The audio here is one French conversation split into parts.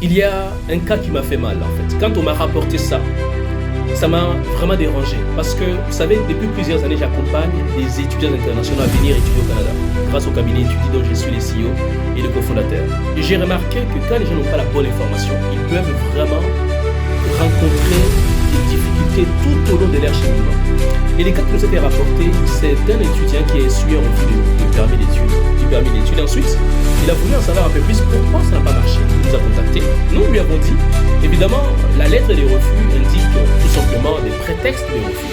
il y a un cas qui m'a fait mal en fait. Quand on m'a rapporté ça, ça m'a vraiment dérangé. Parce que, vous savez, depuis plusieurs années, j'accompagne des étudiants internationaux à venir étudier au Canada. Grâce au cabinet étudiant dont je suis le CEO et le cofondateur. Et j'ai remarqué que quand les gens n'ont pas la bonne information, ils peuvent vraiment rencontrer des difficultés tout au long de leur cheminement. Et les cas qui nous ont été rapportés, c'est un étudiant qui a essuyé un refus de permis d'études. Ensuite, il a voulu en savoir un peu plus pourquoi ça n'a pas marché. Il nous a contactés. Nous lui avons dit, évidemment, la lettre des refus indique tout simplement des prétextes de refus.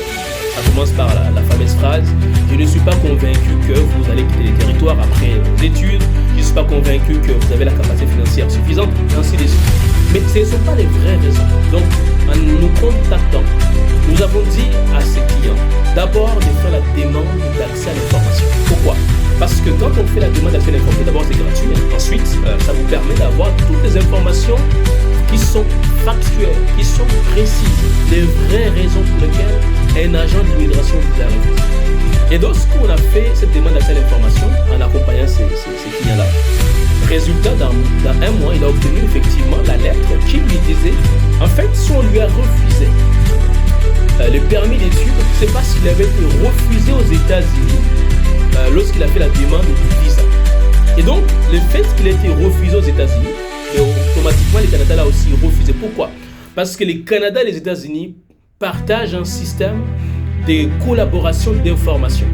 Ça commence par la fameuse phrase « Je ne suis pas convaincu que vous allez quitter les territoires après vos études. Je ne suis pas convaincu que vous avez la capacité financière suffisante. » ainsi de suite. Mais ce ne sont pas les vraies raisons. Donc, en nous contactant, nous avons dit à ces clients d'abord de faire la demande d'accès à l'information. Pourquoi? Parce que quand on fait la demande d'accès à l'information, d'abord c'est gratuit. Ensuite, ça vous permet d'avoir toutes les informations qui sont factuelles, qui sont précises, les vraies raisons pour lesquelles un agent d'immigration vous a refusé. Et donc, on a fait cette demande d'accès à l'information en accompagnant ces clients-là. Résultat, dans un mois, il a obtenu effectivement la lettre qui lui disait, en fait, si on lui a refusé le permis d'études, c'est parce qu'il avait été refusé aux États-Unis lorsqu'il a fait la demande du visa. Et donc, le fait qu'il ait été refusé aux États-Unis, et automatiquement, le Canada l'a aussi refusé. Pourquoi? Parce que le Canada et les États-Unis partagent un système de collaboration d'information.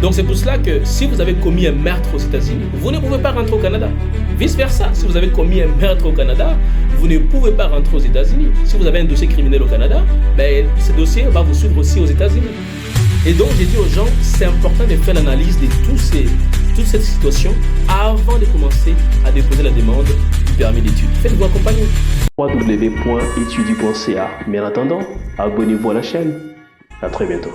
Donc c'est pour cela que si vous avez commis un meurtre aux États-Unis, vous ne pouvez pas rentrer au Canada. Vice versa, si vous avez commis un meurtre au Canada, vous ne pouvez pas rentrer aux États-Unis. Si vous avez un dossier criminel au Canada, ce dossier va vous suivre aussi aux États-Unis. Et donc j'ai dit aux gens, c'est important de faire l'analyse de toute cette situation avant de commencer à déposer la demande du permis d'études. Faites-vous accompagner. www.étudie.ca. Mais en attendant, abonnez-vous à la chaîne. À très bientôt.